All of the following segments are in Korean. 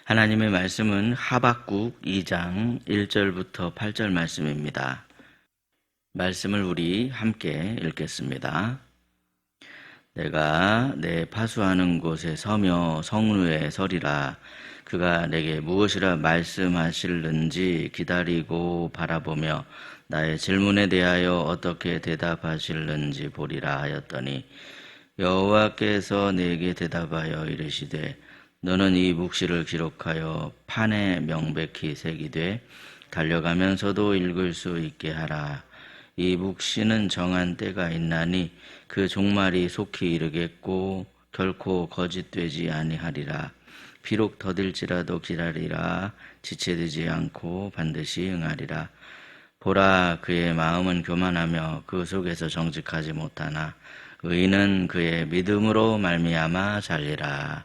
하나님의 말씀은 하박국 2장 1절부터 8절 말씀입니다. 말씀을 우리 함께 읽겠습니다. 내가 내 파수하는 곳에 서며 성루에 서리라. 그가 내게 무엇이라 말씀하실는지 기다리고 바라보며 나의 질문에 대하여 어떻게 대답하실는지 보리라 하였더니 여호와께서 내게 대답하여 이르시되 너는 이 묵시를 기록하여 판에 명백히 새기되 달려가면서도 읽을 수 있게 하라. 이 묵시는 정한 때가 있나니 그 종말이 속히 이르겠고 결코 거짓되지 아니하리라. 비록 더딜지라도 기다리라. 지체되지 않고 반드시 응하리라. 보라, 그의 마음은 교만하며 그 속에서 정직하지 못하나 의인은 그의 믿음으로 말미암아 살리라.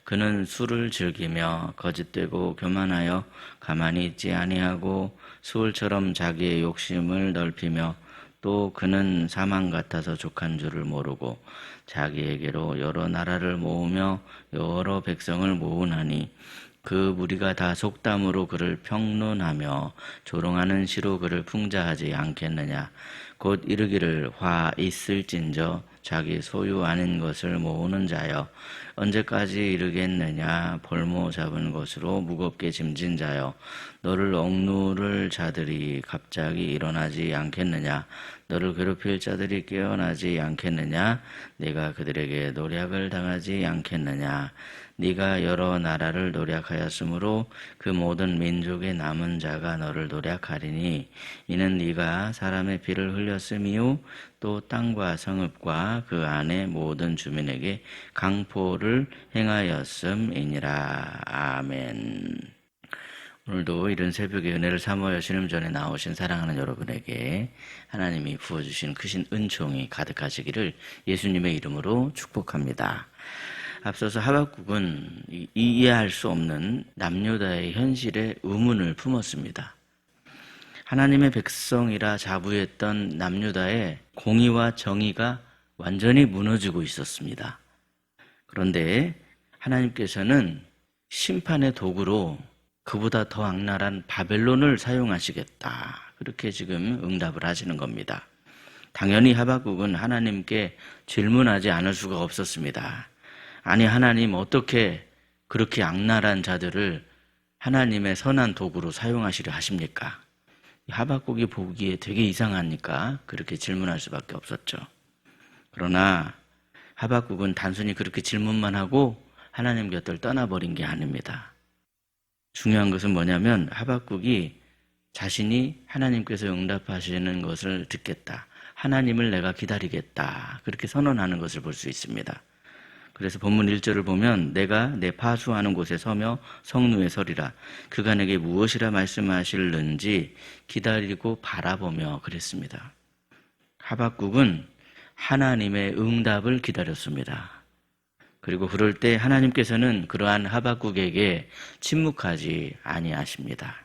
그는 술을 즐기며 거짓되고 교만하여 가만히 있지 아니하고 수울처럼 자기의 욕심을 넓히며 또 그는 사망 같아서 족한 줄을 모르고 자기에게로 여러 나라를 모으며 여러 백성을 모으나니 그 무리가 다 속담으로 그를 평론하며 조롱하는 시로 그를 풍자하지 않겠느냐. 곧 이르기를 화 있을진저 자기 소유 아닌 것을 모으는 자여 언제까지 이르겠느냐. 볼모 잡은 것으로 무겁게 짐진 자여 너를 억누를 자들이 갑자기 일어나지 않겠느냐. 너를 괴롭힐 자들이 깨어나지 않겠느냐. 네가 그들에게 노략을 당하지 않겠느냐. 네가 여러 나라를 노략하였으므로 그 모든 민족의 남은 자가 너를 노략하리니 이는 네가 사람의 피를 흘렸음이요 또 땅과 성읍과 그 안의 모든 주민에게 강포를 행하였음이니라. 아멘. 오늘도 이른 새벽에 은혜를 사모하여 신음전에 나오신 사랑하는 여러분에게 하나님이 부어주신 크신 은총이 가득하시기를 예수님의 이름으로 축복합니다. 앞서서 하박국은 이해할 수 없는 남유다의 현실에 의문을 품었습니다. 하나님의 백성이라 자부했던 남유다의 공의와 정의가 완전히 무너지고 있었습니다. 그런데 하나님께서는 심판의 도구로 그보다 더 악랄한 바벨론을 사용하시겠다. 그렇게 지금 응답을 하시는 겁니다. 당연히 하박국은 하나님께 질문하지 않을 수가 없었습니다. 아니, 하나님 어떻게 그렇게 악랄한 자들을 하나님의 선한 도구로 사용하시려 하십니까? 하박국이 보기에 되게 이상하니까 그렇게 질문할 수밖에 없었죠. 그러나 하박국은 단순히 그렇게 질문만 하고 하나님 곁을 떠나버린 게 아닙니다. 중요한 것은 뭐냐면 하박국이 자신이 하나님께서 응답하시는 것을 듣겠다. 하나님을 내가 기다리겠다. 그렇게 선언하는 것을 볼 수 있습니다. 그래서 본문 1절을 보면 내가 내 파수하는 곳에 서며 성루에 서리라. 그가 내게 무엇이라 말씀하실는지 기다리고 바라보며 그랬습니다. 하박국은 하나님의 응답을 기다렸습니다. 그리고 그럴 때 하나님께서는 그러한 하박국에게 침묵하지 아니하십니다.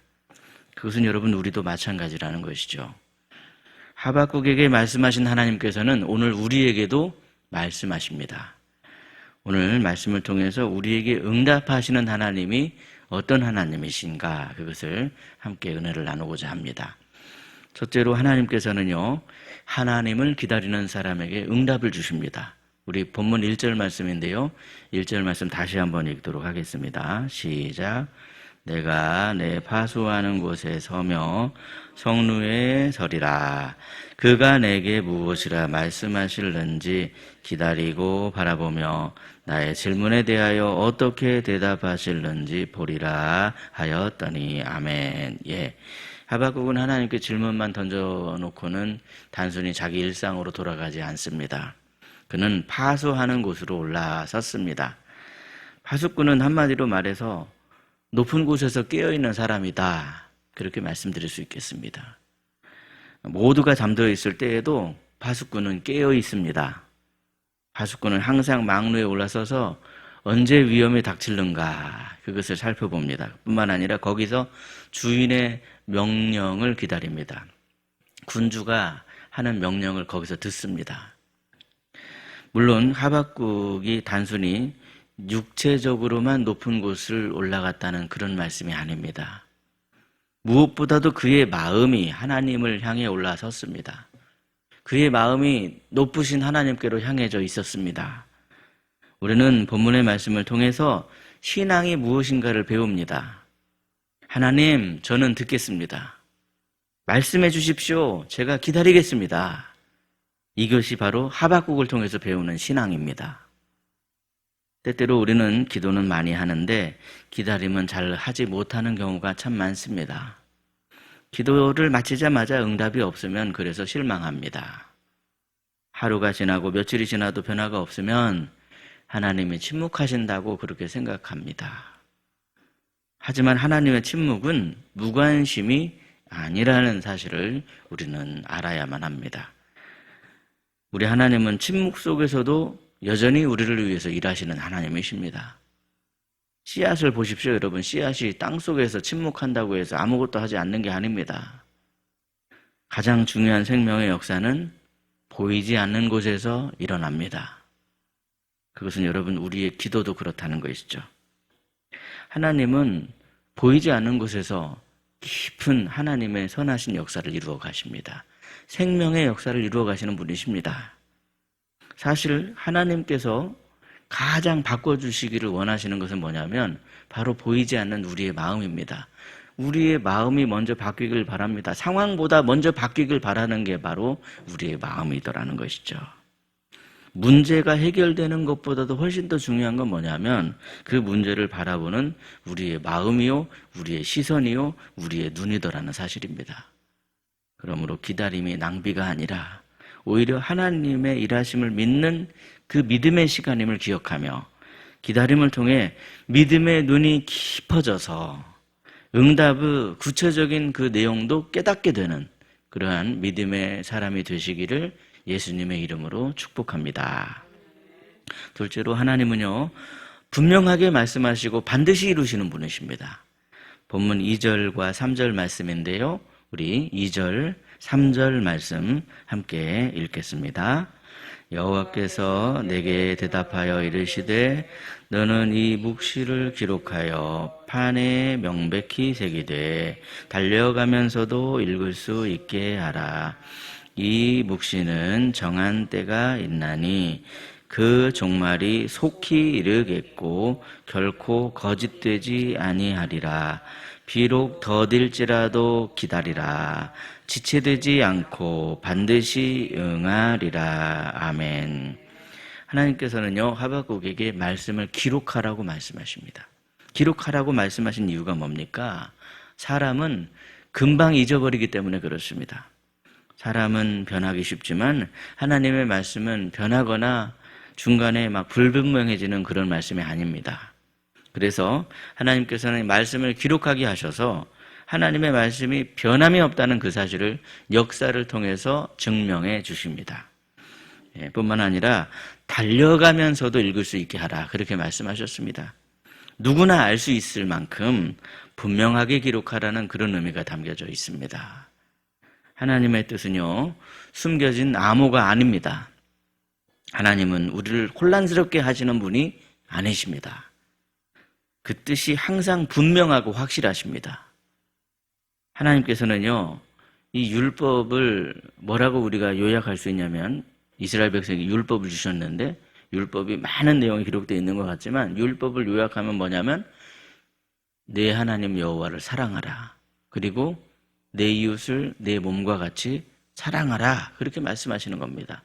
그것은 여러분 우리도 마찬가지라는 것이죠. 하박국에게 말씀하신 하나님께서는 오늘 우리에게도 말씀하십니다. 오늘 말씀을 통해서 우리에게 응답하시는 하나님이 어떤 하나님이신가 그것을 함께 은혜를 나누고자 합니다. 첫째로 하나님께서는요, 하나님을 기다리는 사람에게 응답을 주십니다. 우리 본문 1절 말씀인데요. 1절 말씀 다시 한번 읽도록 하겠습니다. 시작. 내가 내 파수하는 곳에 서며 성루에 서리라. 그가 내게 무엇이라 말씀하실는지 기다리고 바라보며 나의 질문에 대하여 어떻게 대답하실는지 보리라 하였더니 아멘. 예. 하박국은 하나님께 질문만 던져놓고는 단순히 자기 일상으로 돌아가지 않습니다. 그는 파수하는 곳으로 올라섰습니다. 파수꾼은 한마디로 말해서 높은 곳에서 깨어있는 사람이다. 그렇게 말씀드릴 수 있겠습니다. 모두가 잠들어 있을 때에도 파수꾼은 깨어 있습니다. 파수꾼은 항상 망루에 올라서서 언제 위험이 닥칠는가 그것을 살펴봅니다. 뿐만 아니라 거기서 주인의 명령을 기다립니다. 군주가 하는 명령을 거기서 듣습니다. 물론 하박국이 단순히 육체적으로만 높은 곳을 올라갔다는 그런 말씀이 아닙니다. 무엇보다도 그의 마음이 하나님을 향해 올라섰습니다. 그의 마음이 높으신 하나님께로 향해져 있었습니다. 우리는 본문의 말씀을 통해서 신앙이 무엇인가를 배웁니다. 하나님, 저는 듣겠습니다. 말씀해 주십시오. 제가 기다리겠습니다. 이것이 바로 하박국을 통해서 배우는 신앙입니다. 때때로 우리는 기도는 많이 하는데 기다림은 잘 하지 못하는 경우가 참 많습니다. 기도를 마치자마자 응답이 없으면 그래서 실망합니다. 하루가 지나고 며칠이 지나도 변화가 없으면 하나님이 침묵하신다고 그렇게 생각합니다. 하지만 하나님의 침묵은 무관심이 아니라는 사실을 우리는 알아야만 합니다. 우리 하나님은 침묵 속에서도 여전히 우리를 위해서 일하시는 하나님이십니다. 씨앗을 보십시오, 여러분. 씨앗이 땅속에서 침묵한다고 해서 아무것도 하지 않는 게 아닙니다. 가장 중요한 생명의 역사는 보이지 않는 곳에서 일어납니다. 그것은 여러분, 우리의 기도도 그렇다는 것이죠. 하나님은 보이지 않는 곳에서 깊은 하나님의 선하신 역사를 이루어 가십니다. 생명의 역사를 이루어 가시는 분이십니다. 사실 하나님께서 가장 바꿔주시기를 원하시는 것은 뭐냐면 바로 보이지 않는 우리의 마음입니다. 우리의 마음이 먼저 바뀌길 바랍니다. 상황보다 먼저 바뀌길 바라는 게 바로 우리의 마음이더라는 것이죠. 문제가 해결되는 것보다도 훨씬 더 중요한 건 뭐냐면 그 문제를 바라보는 우리의 마음이요, 우리의 시선이요, 우리의 눈이더라는 사실입니다. 그러므로 기다림이 낭비가 아니라 오히려 하나님의 일하심을 믿는 그 믿음의 시간임을 기억하며 기다림을 통해 믿음의 눈이 깊어져서 응답의 구체적인 그 내용도 깨닫게 되는 그러한 믿음의 사람이 되시기를 예수님의 이름으로 축복합니다. 둘째로 하나님은요, 분명하게 말씀하시고 반드시 이루시는 분이십니다. 본문 2절과 3절 말씀인데요, 우리 2절, 3절 말씀 함께 읽겠습니다. 여호와께서 내게 대답하여 이르시되 너는 이 묵시를 기록하여 판에 명백히 새기되 달려가면서도 읽을 수 있게 하라. 이 묵시는 정한 때가 있나니 그 종말이 속히 이르겠고 결코 거짓되지 아니하리라. 비록 더딜지라도 기다리라. 지체되지 않고 반드시 응하리라. 아멘. 하나님께서는요, 하박국에게 말씀을 기록하라고 말씀하십니다. 기록하라고 말씀하신 이유가 뭡니까? 사람은 금방 잊어버리기 때문에 그렇습니다. 사람은 변하기 쉽지만 하나님의 말씀은 변하거나 중간에 막 불분명해지는 그런 말씀이 아닙니다. 그래서 하나님께서는 말씀을 기록하게 하셔서 하나님의 말씀이 변함이 없다는 그 사실을 역사를 통해서 증명해 주십니다. 뿐만 아니라 달려가면서도 읽을 수 있게 하라, 그렇게 말씀하셨습니다. 누구나 알 수 있을 만큼 분명하게 기록하라는 그런 의미가 담겨져 있습니다. 하나님의 뜻은요, 숨겨진 암호가 아닙니다. 하나님은 우리를 혼란스럽게 하시는 분이 아니십니다. 그 뜻이 항상 분명하고 확실하십니다. 하나님께서는요, 이 율법을 뭐라고 우리가 요약할 수 있냐면, 이스라엘 백성에게 율법을 주셨는데 율법이 많은 내용이 기록되어 있는 것 같지만 율법을 요약하면 뭐냐면 내 하나님 여호와를 사랑하라, 그리고 내 이웃을 내 몸과 같이 사랑하라, 그렇게 말씀하시는 겁니다.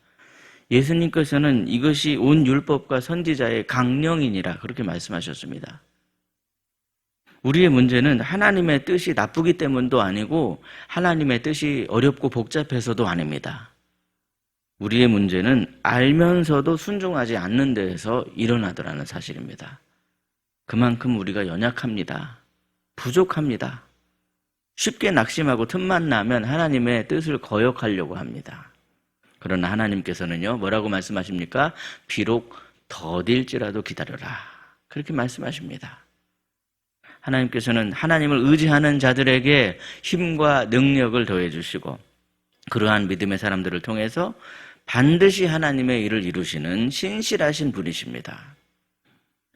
예수님께서는 이것이 온 율법과 선지자의 강령이니라, 그렇게 말씀하셨습니다. 우리의 문제는 하나님의 뜻이 나쁘기 때문도 아니고 하나님의 뜻이 어렵고 복잡해서도 아닙니다. 우리의 문제는 알면서도 순종하지 않는 데에서 일어나더라는 사실입니다. 그만큼 우리가 연약합니다. 부족합니다. 쉽게 낙심하고 틈만 나면 하나님의 뜻을 거역하려고 합니다. 그러나 하나님께서는요, 뭐라고 말씀하십니까? 비록 더딜지라도 기다려라, 그렇게 말씀하십니다. 하나님께서는 하나님을 의지하는 자들에게 힘과 능력을 더해 주시고 그러한 믿음의 사람들을 통해서 반드시 하나님의 일을 이루시는 신실하신 분이십니다.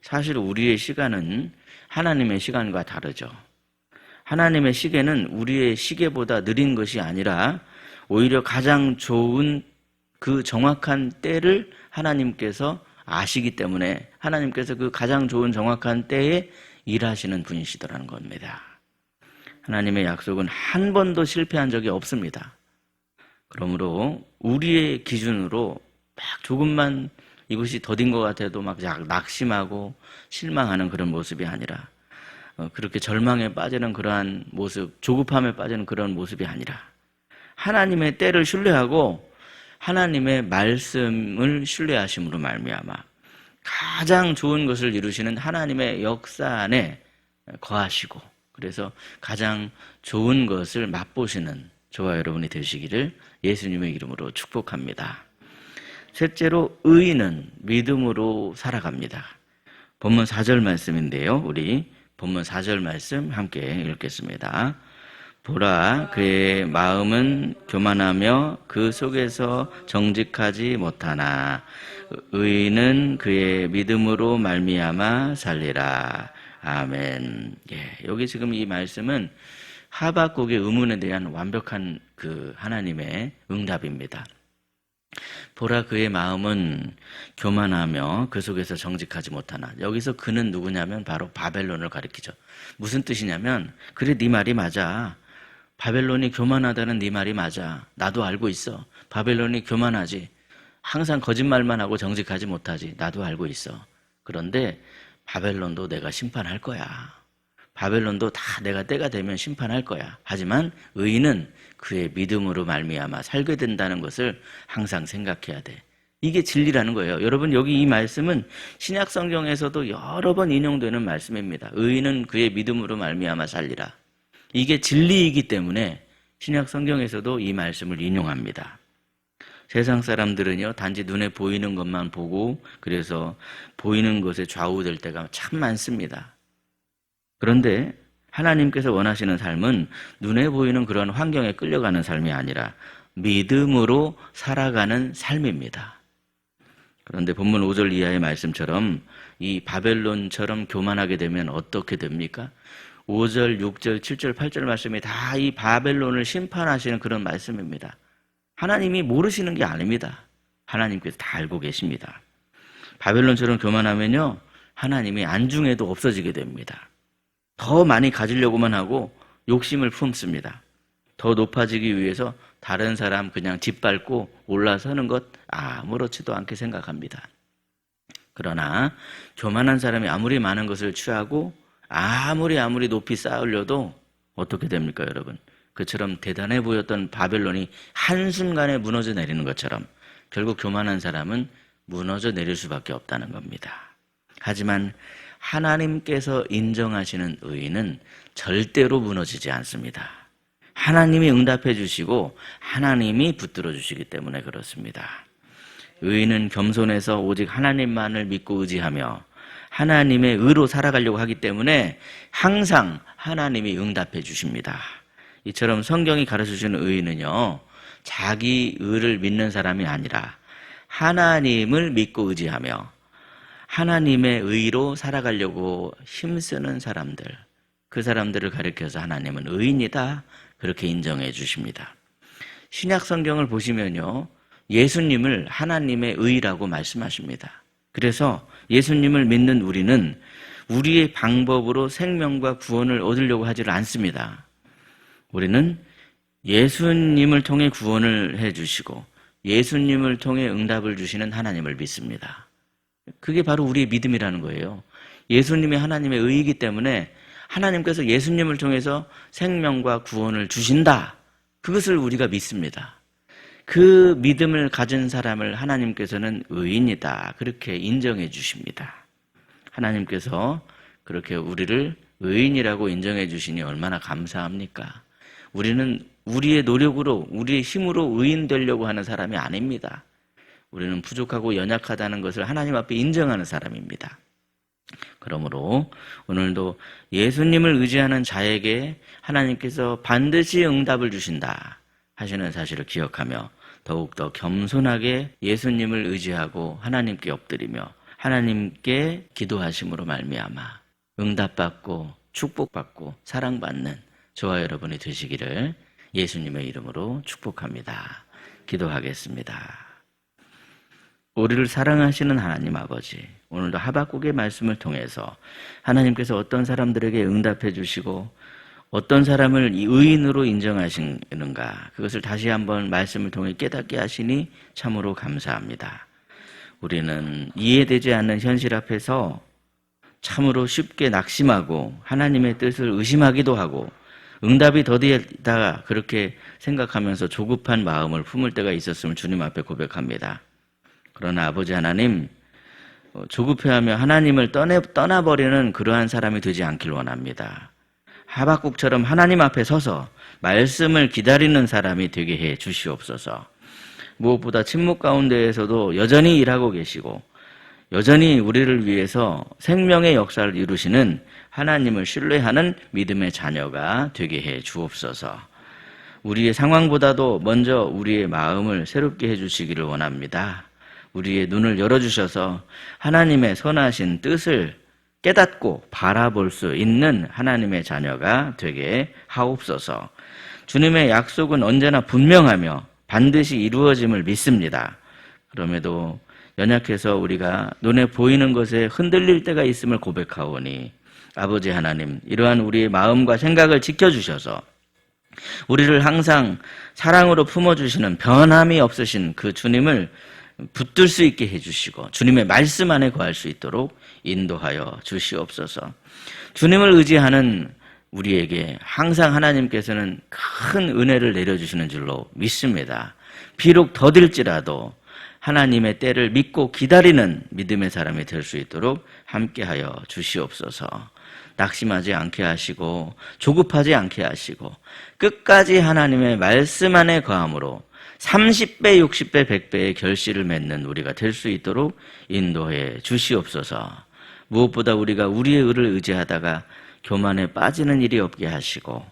사실 우리의 시간은 하나님의 시간과 다르죠. 하나님의 시계는 우리의 시계보다 느린 것이 아니라 오히려 가장 좋은 그 정확한 때를 하나님께서 아시기 때문에 하나님께서 그 가장 좋은 정확한 때에 일하시는 분이시더라는 겁니다. 하나님의 약속은 한 번도 실패한 적이 없습니다. 그러므로 우리의 기준으로 막 조금만 이것이 더딘 것 같아도 막 낙심하고 실망하는 그런 모습이 아니라 그렇게 절망에 빠지는 그러한 모습, 조급함에 빠지는 그런 모습이 아니라 하나님의 때를 신뢰하고 하나님의 말씀을 신뢰하심으로 말미암아 가장 좋은 것을 이루시는 하나님의 역사 안에 거하시고 그래서 가장 좋은 것을 맛보시는 저와 여러분이 되시기를 예수님의 이름으로 축복합니다. 셋째로 의인은 믿음으로 살아갑니다. 본문 4절 말씀인데요. 우리 본문 4절 말씀 함께 읽겠습니다. 보라, 그의 마음은 교만하며 그 속에서 정직하지 못하나 의인은 그의 믿음으로 말미암아 살리라. 아멘. 여기 지금 이 말씀은 하박국의 의문에 대한 완벽한 그 하나님의 응답입니다. 보라, 그의 마음은 교만하며 그 속에서 정직하지 못하나. 여기서 그는 누구냐면 바로 바벨론을 가리키죠. 무슨 뜻이냐면 그래, 네 말이 맞아. 바벨론이 교만하다는 네 말이 맞아. 나도 알고 있어. 바벨론이 교만하지. 항상 거짓말만 하고 정직하지 못하지. 나도 알고 있어. 그런데 바벨론도 내가 심판할 거야. 바벨론도 다 내가 때가 되면 심판할 거야. 하지만 의인은 그의 믿음으로 말미암아 살게 된다는 것을 항상 생각해야 돼. 이게 진리라는 거예요. 여러분, 여기 이 말씀은 신약 성경에서도 여러 번 인용되는 말씀입니다. 의인은 그의 믿음으로 말미암아 살리라. 이게 진리이기 때문에 신약 성경에서도 이 말씀을 인용합니다. 세상 사람들은요, 단지 눈에 보이는 것만 보고 그래서 보이는 것에 좌우될 때가 참 많습니다. 그런데 하나님께서 원하시는 삶은 눈에 보이는 그런 환경에 끌려가는 삶이 아니라 믿음으로 살아가는 삶입니다. 그런데 본문 5절 이하의 말씀처럼 이 바벨론처럼 교만하게 되면 어떻게 됩니까? 5절, 6절, 7절, 8절 말씀이 다 이 바벨론을 심판하시는 그런 말씀입니다. 하나님이 모르시는 게 아닙니다. 하나님께서 다 알고 계십니다. 바벨론처럼 교만하면요, 하나님이 안중에도 없어지게 됩니다. 더 많이 가지려고만 하고 욕심을 품습니다. 더 높아지기 위해서 다른 사람 그냥 짓밟고 올라서는 것 아무렇지도 않게 생각합니다. 그러나 교만한 사람이 아무리 많은 것을 취하고 아무리 높이 쌓으려도 어떻게 됩니까, 여러분? 그처럼 대단해 보였던 바벨론이 한순간에 무너져 내리는 것처럼 결국 교만한 사람은 무너져 내릴 수밖에 없다는 겁니다. 하지만 하나님께서 인정하시는 의인은 절대로 무너지지 않습니다. 하나님이 응답해 주시고 하나님이 붙들어 주시기 때문에 그렇습니다. 의인은 겸손해서 오직 하나님만을 믿고 의지하며 하나님의 의로 살아가려고 하기 때문에 항상 하나님이 응답해 주십니다. 이처럼 성경이 가르쳐주는 의인은요, 자기 의를 믿는 사람이 아니라 하나님을 믿고 의지하며 하나님의 의로 살아가려고 힘쓰는 사람들, 그 사람들을 가리켜서 하나님은 의인이다, 그렇게 인정해 주십니다. 신약 성경을 보시면요, 예수님을 하나님의 의라고 말씀하십니다. 그래서 예수님을 믿는 우리는 우리의 방법으로 생명과 구원을 얻으려고 하지를 않습니다. 우리는 예수님을 통해 구원을 해주시고 예수님을 통해 응답을 주시는 하나님을 믿습니다. 그게 바로 우리의 믿음이라는 거예요. 예수님이 하나님의 의이기 때문에 하나님께서 예수님을 통해서 생명과 구원을 주신다. 그것을 우리가 믿습니다. 그 믿음을 가진 사람을 하나님께서는 의인이다. 그렇게 인정해 주십니다. 하나님께서 그렇게 우리를 의인이라고 인정해 주시니 얼마나 감사합니까? 우리는 우리의 노력으로, 우리의 힘으로 의인 되려고 하는 사람이 아닙니다. 우리는 부족하고 연약하다는 것을 하나님 앞에 인정하는 사람입니다. 그러므로 오늘도 예수님을 의지하는 자에게 하나님께서 반드시 응답을 주신다 하시는 사실을 기억하며 더욱더 겸손하게 예수님을 의지하고 하나님께 엎드리며 하나님께 기도하심으로 말미암아 응답받고 축복받고 사랑받는 저와 여러분이 되시기를 예수님의 이름으로 축복합니다. 기도하겠습니다. 우리를 사랑하시는 하나님 아버지, 오늘도 하박국의 말씀을 통해서 하나님께서 어떤 사람들에게 응답해 주시고 어떤 사람을 의인으로 인정하시는가, 그것을 다시 한번 말씀을 통해 깨닫게 하시니 참으로 감사합니다. 우리는 이해되지 않는 현실 앞에서 참으로 쉽게 낙심하고 하나님의 뜻을 의심하기도 하고 응답이 더디다 그렇게 생각하면서 조급한 마음을 품을 때가 있었음을 주님 앞에 고백합니다. 그러나 아버지 하나님, 조급해하며 하나님을 떠나버리는 그러한 사람이 되지 않길 원합니다. 하박국처럼 하나님 앞에 서서 말씀을 기다리는 사람이 되게 해 주시옵소서. 무엇보다 침묵 가운데에서도 여전히 일하고 계시고 여전히 우리를 위해서 생명의 역사를 이루시는 하나님을 신뢰하는 믿음의 자녀가 되게 해 주옵소서. 우리의 상황보다도 먼저 우리의 마음을 새롭게 해 주시기를 원합니다. 우리의 눈을 열어주셔서 하나님의 선하신 뜻을 깨닫고 바라볼 수 있는 하나님의 자녀가 되게 하옵소서. 주님의 약속은 언제나 분명하며 반드시 이루어짐을 믿습니다. 그럼에도 연약해서 우리가 눈에 보이는 것에 흔들릴 때가 있음을 고백하오니 아버지 하나님, 이러한 우리의 마음과 생각을 지켜주셔서 우리를 항상 사랑으로 품어주시는 변함이 없으신 그 주님을 붙들 수 있게 해주시고 주님의 말씀 안에 거할 수 있도록 인도하여 주시옵소서. 주님을 의지하는 우리에게 항상 하나님께서는 큰 은혜를 내려주시는 줄로 믿습니다. 비록 더딜지라도 하나님의 때를 믿고 기다리는 믿음의 사람이 될 수 있도록 함께하여 주시옵소서. 낙심하지 않게 하시고 조급하지 않게 하시고 끝까지 하나님의 말씀 안에 거함으로 30배, 60배, 100배의 결실을 맺는 우리가 될 수 있도록 인도해 주시옵소서. 무엇보다 우리가 우리의 의를 의지하다가 교만에 빠지는 일이 없게 하시고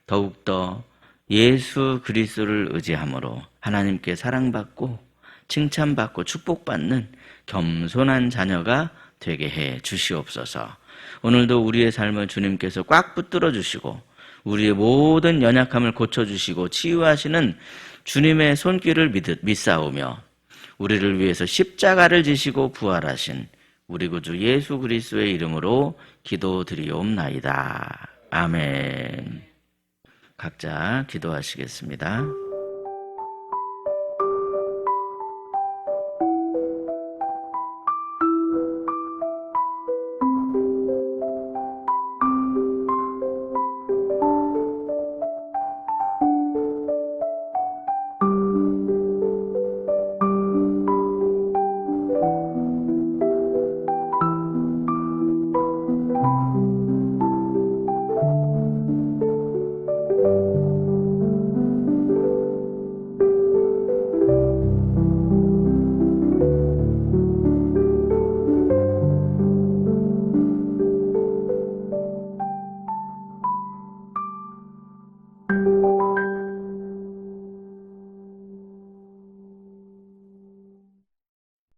더욱더 예수 그리스도를 의지함으로 하나님께 사랑받고 칭찬받고 축복받는 겸손한 자녀가 되게 해 주시옵소서. 오늘도 우리의 삶을 주님께서 꽉 붙들어 주시고 우리의 모든 연약함을 고쳐주시고 치유하시는 주님의 손길을 믿사오며 우리를 위해서 십자가를 지시고 부활하신 우리 구주 예수 그리스도의 이름으로 기도드리옵나이다. 아멘. 각자 기도하시겠습니다.